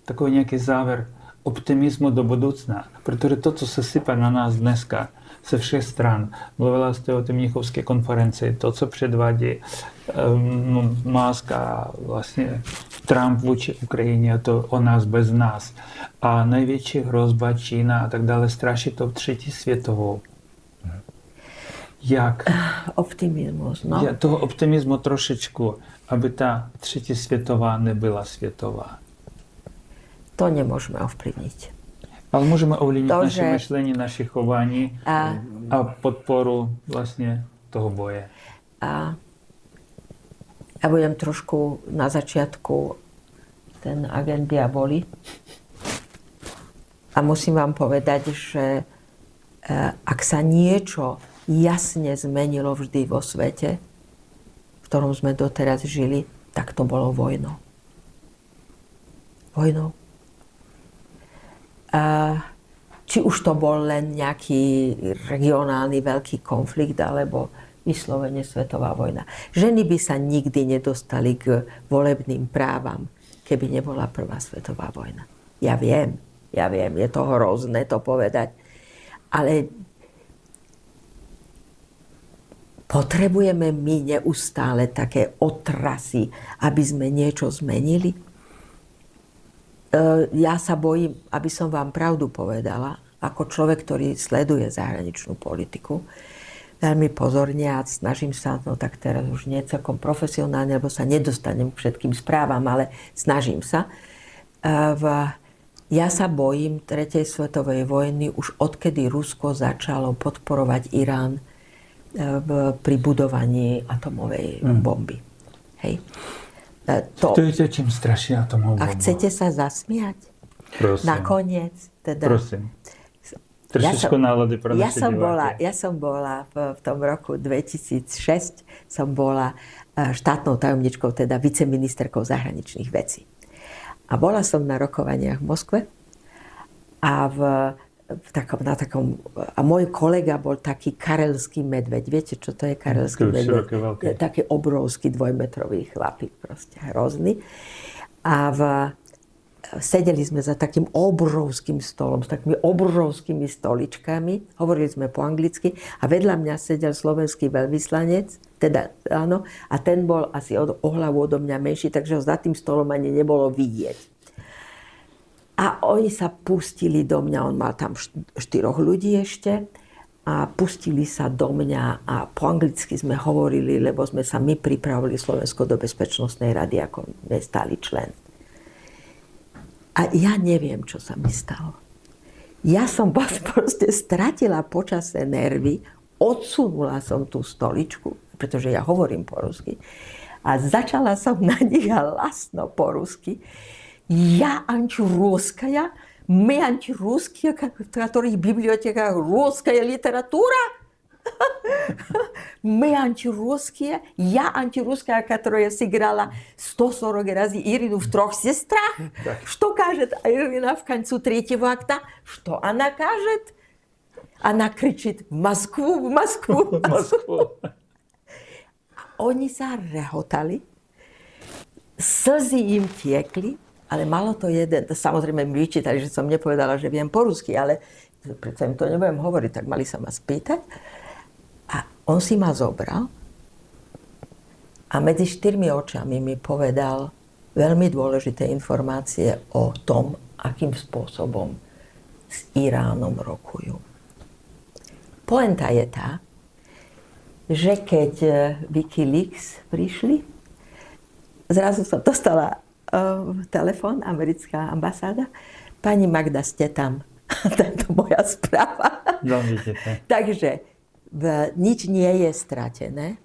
takový nějaký závěr optimismu do budoucna. Protože to, co se sype na nás dneska, ze všech stran. Mluvila jste o té mnichovské konferenci, to, co předvádí Musk a vlastně Trump vůči Ukrajině, to o nás bez nás. A největší hrozba Čína a tak dále, straší to třetí světovou. Jak? Optimismus, no. Toho optimismu trošičku, aby ta třetí světová nebyla světová. To nemôžeme ovplyvniť. Ale můžeme ovlivnit To, naše že- myšlení, naše chování a podporu vlastně toho boje. A ja budem trošku na začiatku ten agent diaboli. A musím vám povedať, že ak sa niečo jasne zmenilo vždy vo svete, v ktorom sme doteraz žili, tak to bolo vojnou. Vojnou. Či už to bol len nejaký regionálny veľký konflikt, alebo vyslovene svetová vojna. Ženy by sa nikdy nedostali k volebným právam, keby nebola prvá svetová vojna. Ja viem, je to hrozné to povedať, ale potrebujeme my neustále také otrasy, aby sme niečo zmenili? Ja sa bojím, aby som vám pravdu povedala, ako človek, ktorý sleduje zahraničnú politiku, veľmi pozorne a snažím sa, no tak teraz už nie celkom profesionálne, lebo sa nedostanem k všetkým správam, ale snažím sa. Ja sa bojím tretej svetovej vojny už odkedy Rusko začalo podporovať Irán pri budovaní atomovej bomby. Hej. To je čím straší atomovou bombu. A chcete sa zasmiať? Prosím. Nakoniec. Teda, Prosím. Trošičku nálady pro naše diváky. Ja som bola v tom roku 2006, som bola štátnou tajomničkou, teda viceministerkou zahraničných vecí. A bola som na rokovaniach v Moskve a a môj kolega bol taký karelský medveď. Viete, čo to je karelský medveď? Je taký obrovský dvojmetrový chlapík, proste hrozný. A sedeli sme za takým obrovským stolom, s takými obrovskými stoličkami, hovorili sme po anglicky a vedľa mňa sedel slovenský veľvyslanec, teda áno, a ten bol asi o hlavu odo mňa menší, takže ho za tým stolom ani nebolo vidieť. A oni sa pustili do mňa, on mal tam 4 ľudí ešte, a pustili sa do mňa a po anglicky sme hovorili, lebo sme sa my pripravili Slovensko do Bezpečnostnej rady ako nestály člen. A ja neviem, čo sa mi stalo. Ja som proste stratila počase nervy, odsunula som tú stoličku, pretože ja hovorím po rusky, a začala som na nich hlasno po rusky. Я антирусская, мы антирусские, в которых библиотеках русская литература. Мы антирусские, я антирусская, которая сыграла 140 раз Ирину в «Трех сестрах». Что скажет Ирина в конце третьего акта? Что она скажет? Она кричит «В Москву, в Москву, в Москву». Oni sa rehotali, slzy im tiekli, ale malo to jeden, samozrejme mi vyčítali, že som nepovedala, že viem po rusky, ale preto im to nebudem hovoriť, tak mali sa ma spýtať. A on si ma zobral a medzi 4 očami mi povedal veľmi dôležité informácie o tom, akým spôsobom s Iránom rokujú. Poenta je tá, že keď Wikileaks prišli, zrazu som dostala telefón, americká ambasáda. Pani Magda, ste tam. Tento moja správa. No, vidíte. Takže nič nie je stratené.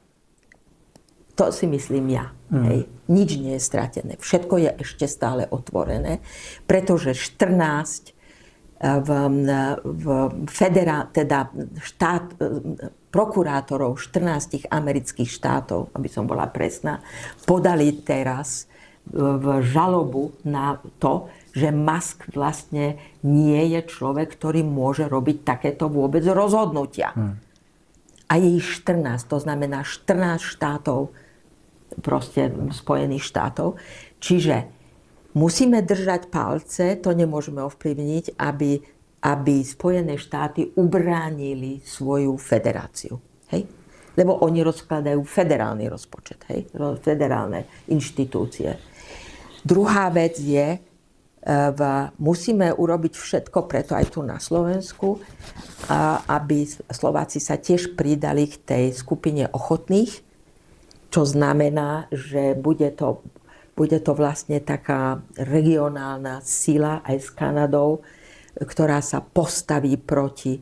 To si myslím ja. Hej. Nič nie je stratené. Všetko je ešte stále otvorené, pretože 14 prokurátorov 14 amerických štátov, aby som bola presná, podali teraz v žalobu na to, že Musk vlastne nie je človek, ktorý môže robiť takéto vôbec rozhodnutia. A je ich 14, to znamená 14 štátov, proste Spojených štátov. Čiže musíme držať palce, to nemôžeme ovplyvniť, aby Spojené štáty ubránili svoju federáciu. Hej? Lebo oni rozkladajú federálny rozpočet, hej? Federálne inštitúcie. Druhá vec je, musíme urobiť všetko preto aj tu na Slovensku, aby Slováci sa tiež pridali k tej skupine ochotných, čo znamená, že bude to vlastne taká regionálna sila aj s Kanadou, ktorá sa postaví proti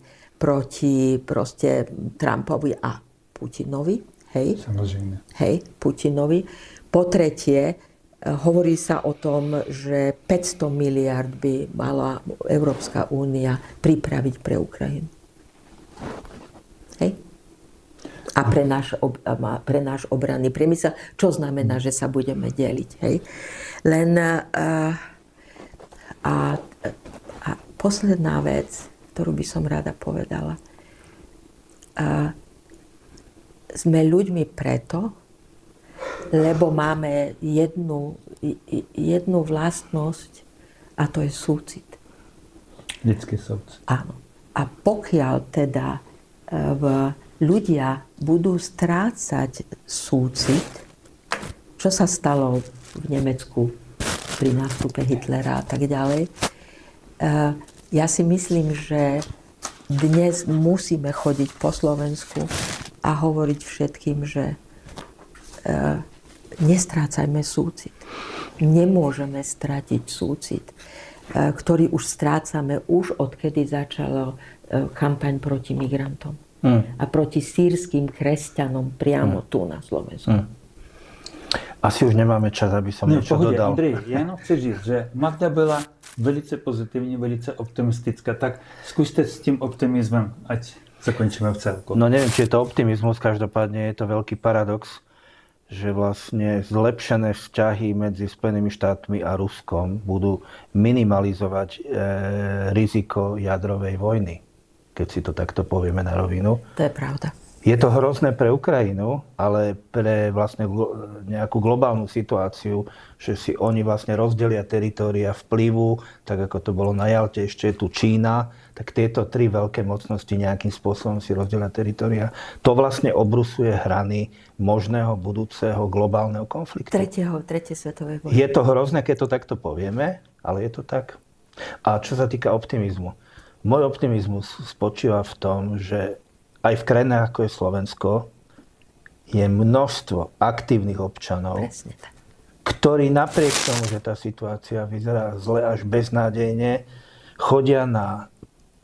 proste Trumpovi a Putinovi. Hej? Samozrejme. Hej, Putinovi. Po tretie, hovorí sa o tom, že 500 miliard by mala Európska únia pripraviť pre Ukrajinu. Hej? A pre náš obranný priemysel, čo znamená, že sa budeme deliť. Hej? Len a posledná vec, ktorú by som rada povedala. Sme ľuďmi preto, lebo máme jednu vlastnosť a to je súcit. Ľudský súcit. Áno. A pokiaľ teda ľudia budú strácať súcit, čo sa stalo v Nemecku pri nástupe Hitlera a tak ďalej, ja si myslím, že dnes musíme chodiť po Slovensku a hovoriť všetkým, že nestrácajme súcit. Nemôžeme stratiť súcit, ktorý už strácame odkedy začala kampaň proti migrantom a proti sýrskym kresťanom priamo tu na Slovensku. Asi už nemáme čas, aby som niečo dodal. Andrej, ja jenom chci říct, že Magda byla velice pozitivní, velice optimistická, tak skúste s tým optimizmem, ať zakončíme v celku. No neviem, či je to optimizmus, každopádne je to veľký paradox, že vlastne zlepšené vzťahy medzi Spojenými štátmi a Ruskom budú minimalizovať riziko jadrovej vojny, keď si to takto povieme na rovinu. To je pravda. Je to hrozné pre Ukrajinu, ale pre vlastne nejakú globálnu situáciu, že si oni vlastne rozdelia teritória vplyvu, tak ako to bolo na Jalte, ešte je tu Čína, tak tieto tri veľké mocnosti nejakým spôsobom si rozdelia teritória. To vlastne obrusuje hrany možného budúceho globálneho konfliktu. Tretie svetové vojny. Je to hrozné, keď to takto povieme, ale je to tak. A čo sa týka optimizmu. Môj optimizmus spočíva v tom, že aj v krajinách ako je Slovensko je množstvo aktívnych občanov, ktorí napriek tomu, že tá situácia vyzerá zle až beznádejne, chodia na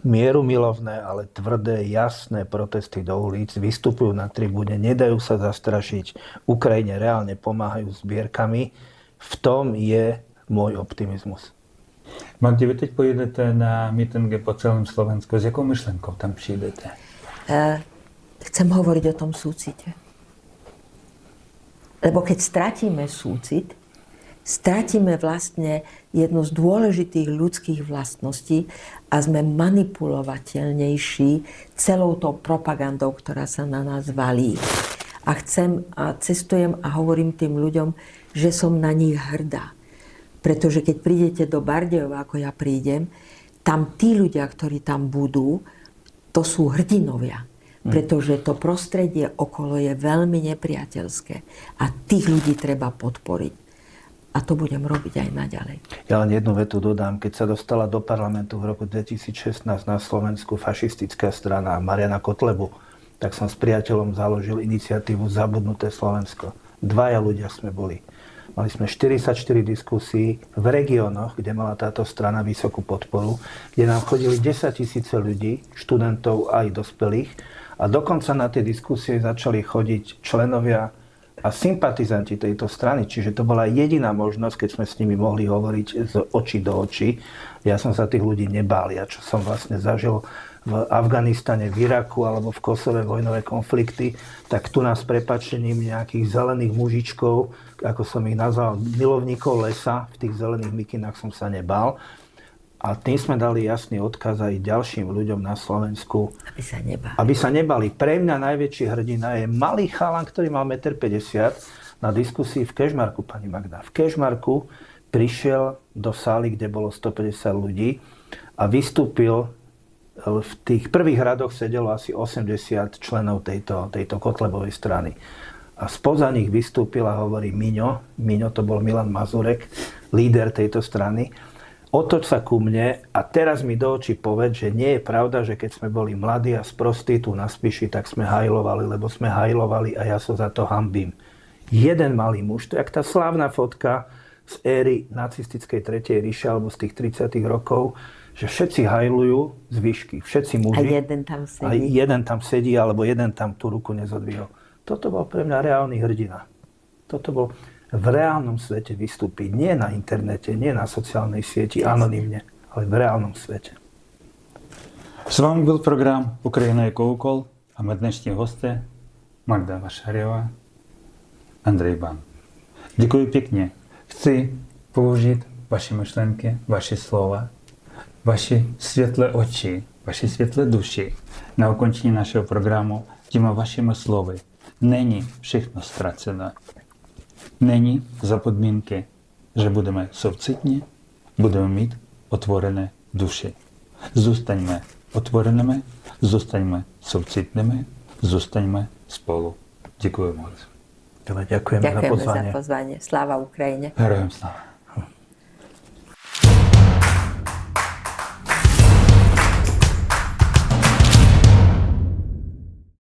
mierumilovné, ale tvrdé, jasné protesty do ulic, vystupujú na tribúne, nedajú sa zastrašiť, Ukrajine reálne pomáhajú zbierkami. V tom je môj optimizmus. Magdi, vy teď pojedete na mítingy po celém Slovensku. S jakou myšlenkou tam přijdete? chcem hovoriť o tom súcite. Lebo keď stratíme súcit, stratíme vlastne jednu z dôležitých ľudských vlastností a sme manipulovateľnejší celou tou propagandou, ktorá sa na nás valí. A cestujem a hovorím tým ľuďom, že som na nich hrdá. Pretože keď prídete do Bardejova, ako ja prídem, tam tí ľudia, ktorí tam budú, to sú hrdinovia. Pretože to prostredie okolo je veľmi nepriateľské. A tých ľudí treba podporiť. A to budem robiť aj naďalej. Ja len jednu vetu dodám. Keď sa dostala do parlamentu v roku 2016 na Slovensku fašistická strana Mariana Kotlebu, tak som s priateľom založil iniciatívu Zabudnuté Slovensko. 2 ľudia sme boli. Mali sme 44 diskusí v regiónoch, kde mala táto strana vysokú podporu, kde nám chodili 10 000 ľudí, študentov aj dospelých. A dokonca na tie diskusie začali chodiť členovia a sympatizanti tejto strany. Čiže to bola jediná možnosť, keď sme s nimi mohli hovoriť z očí do očí. Ja som sa tých ľudí nebál. Ja čo som vlastne zažil v Afganistane, v Iraku alebo v Kosove vojnové konflikty, tak tu nás s prepáčením nejakých zelených mužičkov, ako som ich nazval, milovníkov lesa, v tých zelených mikinách som sa nebál. A tým sme dali jasný odkaz aj ďalším ľuďom na Slovensku. Aby sa nebali. Pre mňa najväčší hrdina je malý chalan, ktorý mal 1,50 m na diskusii v Kežmarku, pani Magda. V Kežmarku prišiel do sály, kde bolo 150 ľudí a vystúpil. V tých prvých radoch sedelo asi 80 členov tejto Kotlebovej strany. A spoza nich vystúpil a hovorí Miňo. Miňo to bol Milan Mazurek, líder tejto strany. Otoč sa ku mne a teraz mi do očí povedz, že nie je pravda, že keď sme boli mladí a sprostí tu na Spiši, tak sme hajlovali, lebo sme hajlovali a ja sa za to hanbím. Jeden malý muž, to je jak tá slávna fotka z éry nacistickej 3. ríše alebo z tých 30. rokov, že všetci hajlujú z výšky, všetci muži. A jeden tam sedí. A jeden tam sedí, alebo jeden tam tú ruku nezodvihol. Toto bol pre mňa reálny hrdina. Toto bol v reálnom svete vystúpiť. Nie na internete, nie na sociálnej sieti, anonymne, ale v reálnom svete. С вами был програм «Україна як укол», а ми днешні гості Magda Vašariová, Andrej Ban. Děkuji pěkně. Chci použít vaše myšlenky, vaše slova, vaše světlé oči, vaše světlé duši na ukončení našeho programu těma vašimi slovy. Není všechno ztraceno. Není za podmínky, že budeme soucitní, budeme mít otvorené duši. Zůstaňme otvorenými, zůstaňme soucitnými, zůstaňme spolu. Děkuji moc. Ďakujeme za pozvanie. Sláva Ukrajine. Herojem sláva.